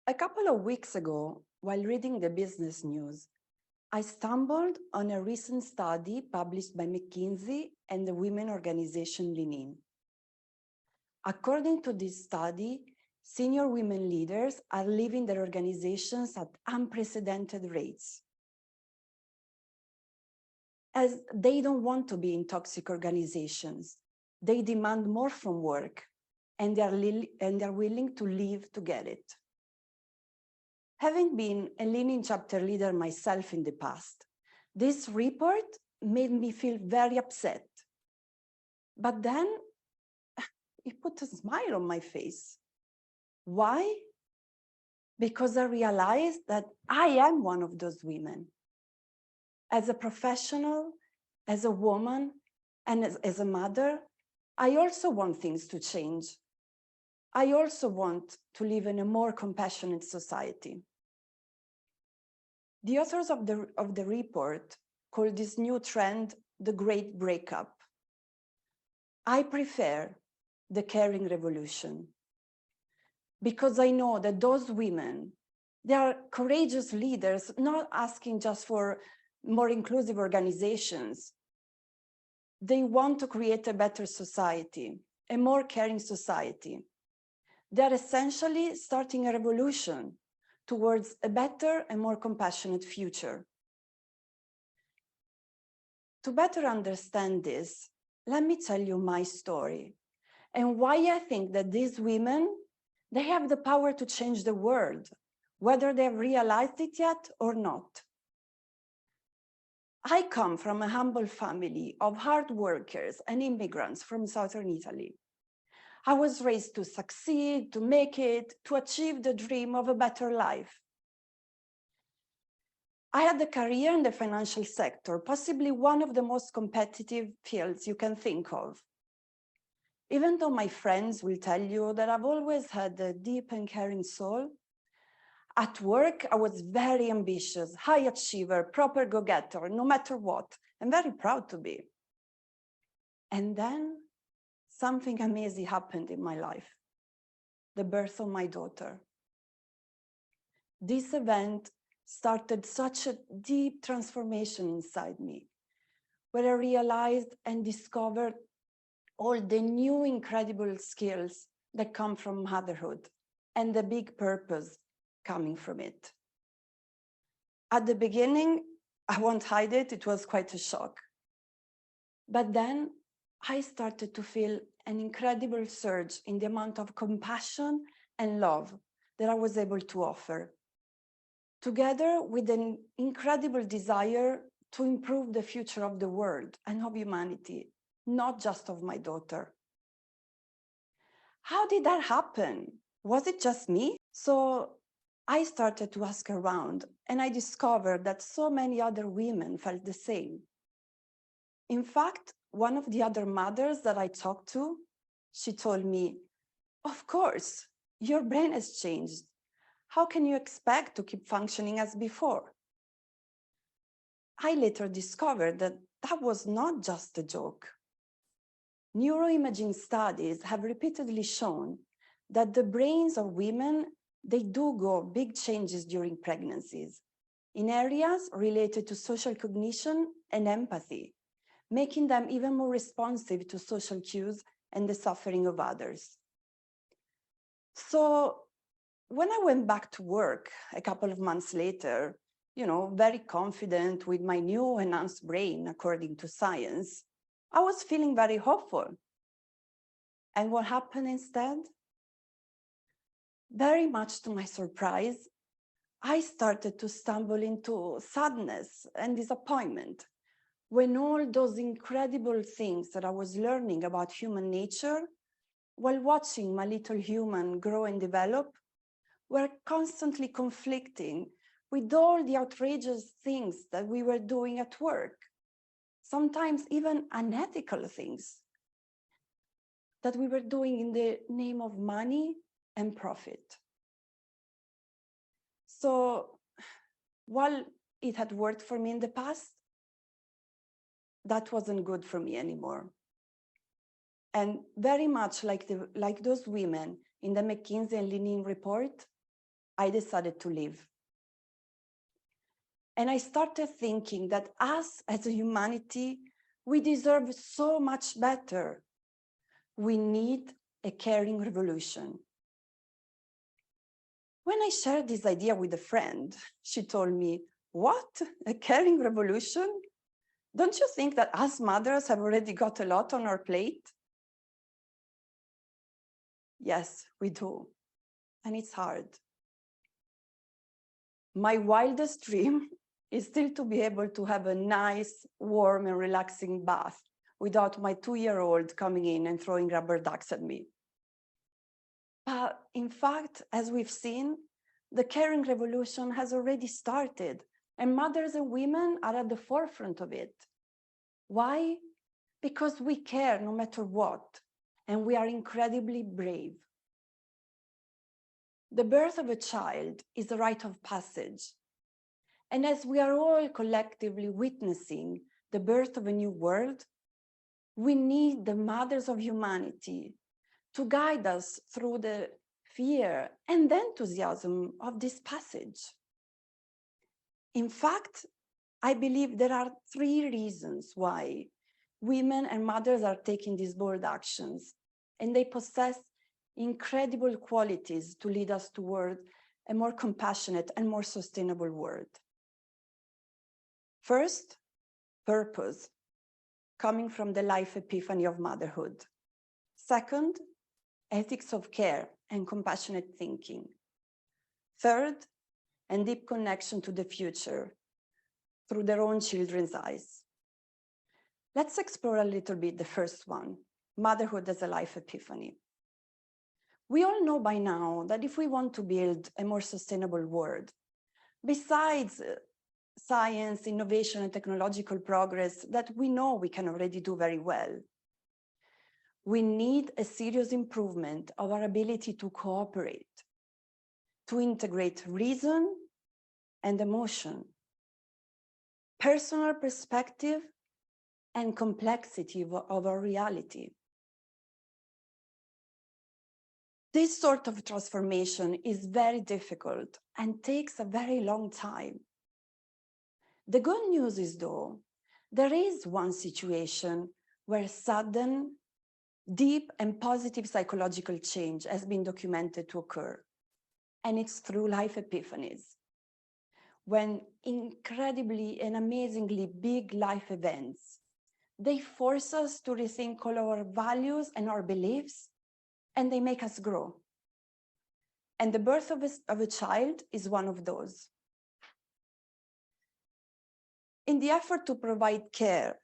A couple of weeks ago, while reading the business news, I stumbled on a recent study published by McKinsey and the women organization Lean. According to this study, senior women leaders are leaving their organizations at unprecedented rates, as they don't want to be in toxic organizations. They demand more from work, and they're willing to leave to get it. Having been a Lean chapter leader myself in the past, this report made me feel very upset. But then it put a smile on my face. Why? Because I realized that I am one of those women. As a professional, as a woman, and as a mother, I also want things to change. I also want to live in a more compassionate society. The authors of the report call this new trend the Great Breakup. I prefer the caring revolution, because I know that those women, they are courageous leaders, not asking just for more inclusive organizations. They want to create a better society, a more caring society. They're essentially starting a revolution towards a better and more compassionate future. To better understand this, let me tell you my story and why I think that these women, they have the power to change the world, whether they've realized it yet or not. I come from a humble family of hard workers and immigrants from southern Italy. I was raised to succeed, to make it, to achieve the dream of a better life. I had a career in the financial sector, possibly one of the most competitive fields you can think of. Even though my friends will tell you that I've always had a deep and caring soul, at work, I was very ambitious, high achiever, proper go-getter, no matter what, and very proud to be. And then something amazing happened in my life, the birth of my daughter. This event started such a deep transformation inside me, where I realized and discovered all the new incredible skills that come from motherhood and the big purpose coming from it. At the beginning, I won't hide it, it was quite a shock. But then I started to feel an incredible surge in the amount of compassion and love that I was able to offer, together with an incredible desire to improve the future of the world and of humanity, not just of my daughter. How did that happen? Was it just me? So I started to ask around, and I discovered that so many other women felt the same. In fact, one of the other mothers that I talked to, she told me, "Of course, your brain has changed. How can you expect to keep functioning as before?" I later discovered that that was not just a joke. Neuroimaging studies have repeatedly shown that the brains of women, they do go big changes during pregnancies in areas related to social cognition and empathy, making them even more responsive to social cues and the suffering of others. So when I went back to work a couple of months later, very confident with my new enhanced brain, according to science, I was feeling very hopeful. And what happened instead? Very much to my surprise, I started to stumble into sadness and disappointment when all those incredible things that I was learning about human nature while watching my little human grow and develop were constantly conflicting with all the outrageous things that we were doing at work, sometimes even unethical things that we were doing in the name of money and profit. So while it had worked for me in the past, that wasn't good for me anymore. And very much like those women in the McKinsey and Lean report, I decided to leave. And I started thinking that us as a humanity, we deserve so much better. We need a caring revolution. When I shared this idea with a friend, she told me, "What? A caring revolution? Don't you think that us mothers have already got a lot on our plate?" Yes, we do. And it's hard. My wildest dream is still to be able to have a nice, warm, and relaxing bath without my 2-year-old coming in and throwing rubber ducks at me. But in fact, as we've seen, the caring revolution has already started, and mothers and women are at the forefront of it. Why? Because we care no matter what, and we are incredibly brave. The birth of a child is a rite of passage. And as we are all collectively witnessing the birth of a new world, we need the mothers of humanity to guide us through the fear and the enthusiasm of this passage. In fact, I believe there are 3 reasons why women and mothers are taking these bold actions, and they possess incredible qualities to lead us toward a more compassionate and more sustainable world. First, purpose, coming from the life epiphany of motherhood. Second, ethics of care and compassionate thinking. Third, and deep connection to the future through their own children's eyes. Let's explore a little bit the first one, motherhood as a life epiphany. We all know by now that if we want to build a more sustainable world, besides science, innovation, and technological progress that we know we can already do very well, we need a serious improvement of our ability to cooperate, to integrate reason and emotion, personal perspective and complexity of our reality. This sort of transformation is very difficult and takes a very long time. The good news is, though, there is one situation where sudden, deep and positive psychological change has been documented to occur, and it's through life epiphanies. When incredibly and amazingly big life events, they force us to rethink all our values and our beliefs, and they make us grow. And the birth of a child is one of those. In the effort to provide care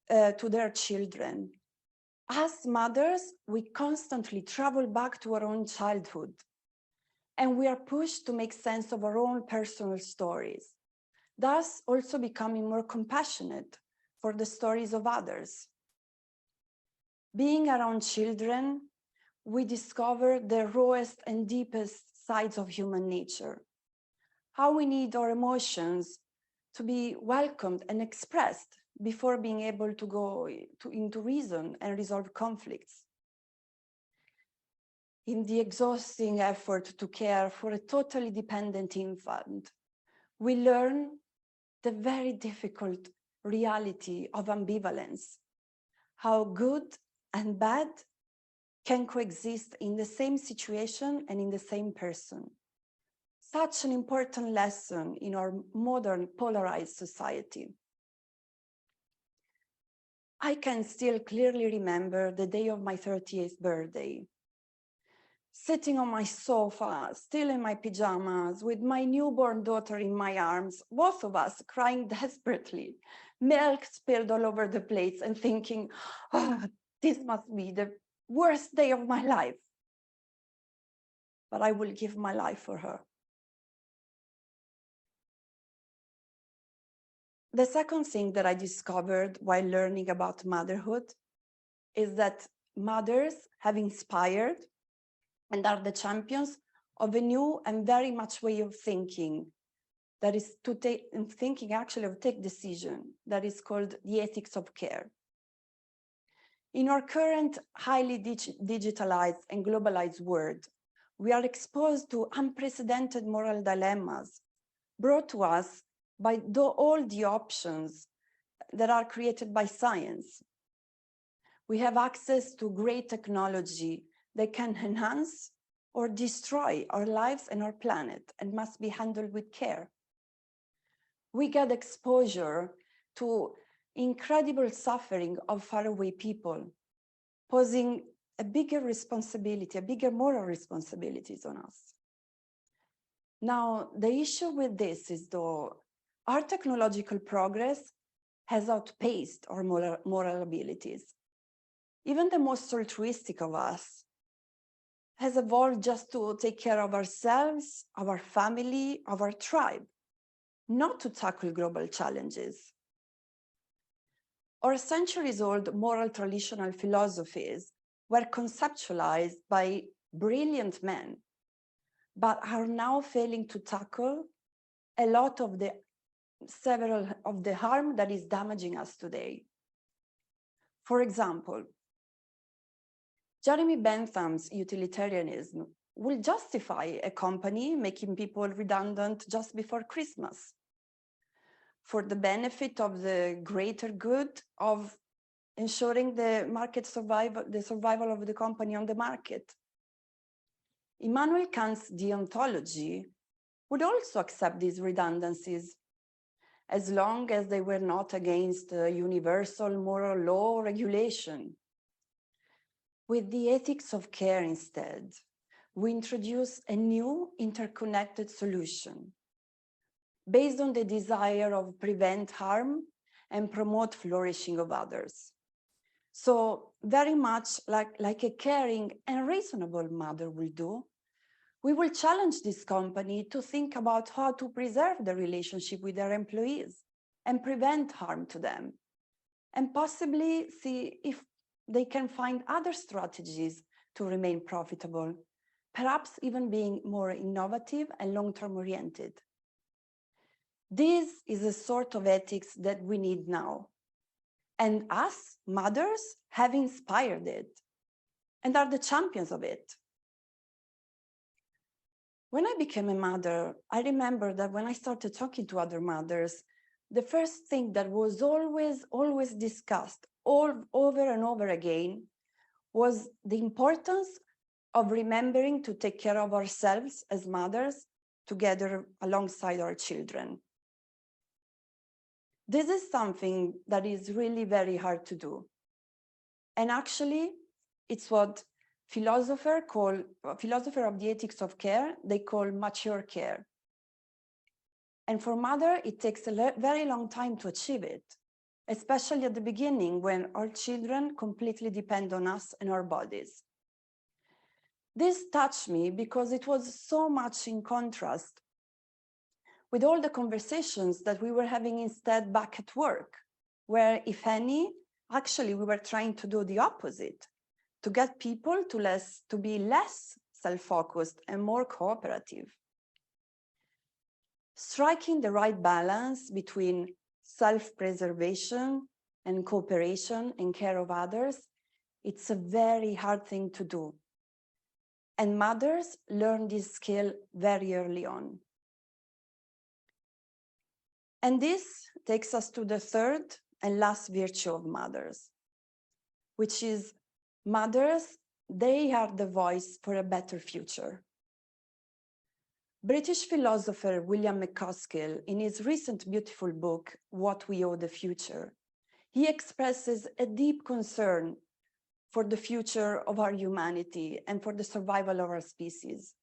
to their children, as mothers, we constantly travel back to our own childhood, and we are pushed to make sense of our own personal stories, thus also becoming more compassionate for the stories of others. Being around children, we discover the rawest and deepest sides of human nature, how we need our emotions to be welcomed and expressed before being able to go into reason and resolve conflicts. In the exhausting effort to care for a totally dependent infant, we learn the very difficult reality of ambivalence, how good and bad can coexist in the same situation and in the same person. Such an important lesson in our modern polarized society. I can still clearly remember the day of my 38th birthday. Sitting on my sofa, still in my pajamas, with my newborn daughter in my arms, both of us crying desperately, milk spilled all over the plates, and thinking, "Oh, this must be the worst day of my life. But I will give my life for her." The second thing that I discovered while learning about motherhood is that mothers have inspired and are the champions of a new and very much way of thinking, that is to take decision, that is called the ethics of care. In our current highly digitalized and globalized world, we are exposed to unprecedented moral dilemmas brought to us by all the options that are created by science. We have access to great technology that can enhance or destroy our lives and our planet and must be handled with care. We get exposure to incredible suffering of faraway people, posing a bigger responsibility, a bigger moral responsibilities on us. Now, the issue with this is though our technological progress has outpaced our moral abilities. Even the most altruistic of us has evolved just to take care of ourselves, of our family, of our tribe, not to tackle global challenges. Our centuries-old moral traditional philosophies were conceptualized by brilliant men, but are now failing to tackle a lot of several of the harm that is damaging us today. For example, Jeremy Bentham's utilitarianism will justify a company making people redundant just before Christmas for the benefit of the greater good of ensuring the market survival, the survival of the company on the market. Immanuel Kant's deontology would also accept these redundancies as long as they were not against universal moral law or regulation. With the ethics of care instead, we introduce a new interconnected solution based on the desire of prevent harm and promote flourishing of others. So very much like a caring and reasonable mother will do, we will challenge this company to think about how to preserve the relationship with their employees and prevent harm to them, and possibly see if they can find other strategies to remain profitable, perhaps even being more innovative and long-term oriented. This is a sort of ethics that we need now. And us, mothers, have inspired it and are the champions of it. When I became a mother, I remember that when I started talking to other mothers, the first thing that was always discussed over and over again was the importance of remembering to take care of ourselves as mothers together alongside our children. This is something that is really very hard to do. And actually, it's what philosophers of the ethics of care, they call mature care. And for mother, it takes a very long time to achieve it, especially at the beginning when our children completely depend on us and our bodies. This touched me because it was so much in contrast with all the conversations that we were having instead back at work, where, if any, actually we were trying to do the opposite, to get people to be less self-focused and more cooperative. Striking the right balance between self-preservation and cooperation and care of others, it's a very hard thing to do. And mothers learn this skill very early on. And this takes us to the third and last virtue of mothers, which is mothers, they are the voice for a better future. British philosopher William McCaskill, in his recent beautiful book, What We Owe the Future, he expresses a deep concern for the future of our humanity and for the survival of our species.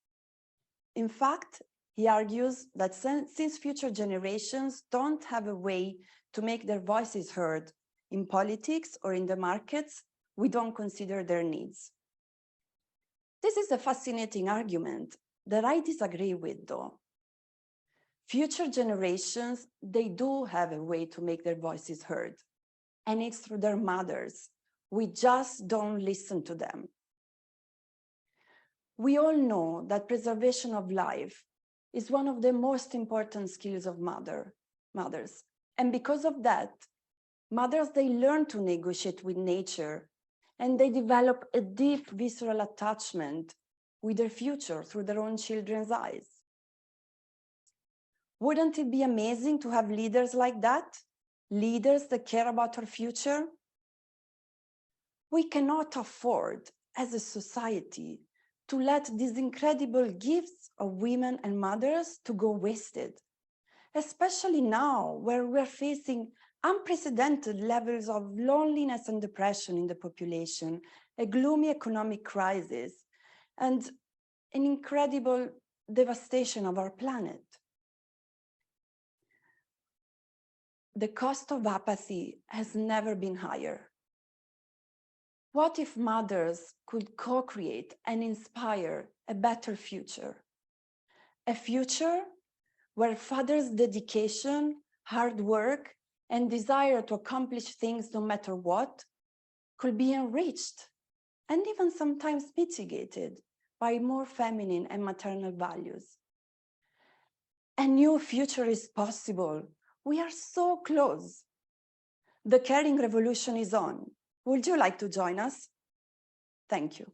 In fact, he argues that since future generations don't have a way to make their voices heard in politics or in the markets, we don't consider their needs. This is a fascinating argument that I disagree with, though. Future generations, they do have a way to make their voices heard, and it's through their mothers. We just don't listen to them. We all know that preservation of life is one of the most important skills of mothers. And because of that, mothers, they learn to negotiate with nature, and they develop a deep visceral attachment with their future through their own children's eyes. Wouldn't it be amazing to have leaders like that? Leaders that care about our future? We cannot afford, as a society, to let these incredible gifts of women and mothers to go wasted, especially now where we're facing unprecedented levels of loneliness and depression in the population, a gloomy economic crisis, and an incredible devastation of our planet. The cost of apathy has never been higher. What if mothers could co-create and inspire a better future? A future where fathers' dedication, hard work, and desire to accomplish things no matter what could be enriched and even sometimes mitigated by more feminine and maternal values. A new future is possible. We are so close. The caring revolution is on. Would you like to join us? Thank you.